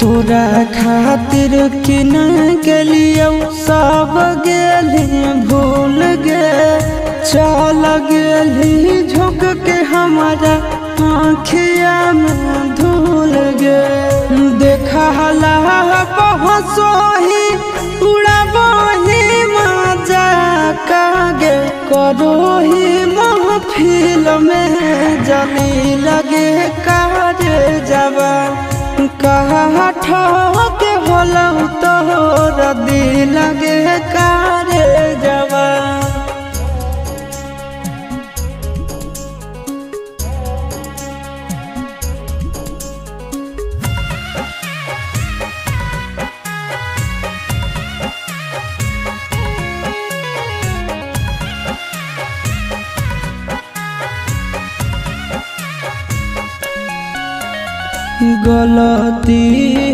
तोरा खातिर किन गेलियो सब गेली भूल गे। चल गेली झुक के हमारा आँखिया में धूल गे। देखला पहुँचोही उड़ाबही मजा कागे करोही महफिल में जली लगे कारे जवा। कहा ठोके होलौ तोर दिल लगे कारे जवा। गलती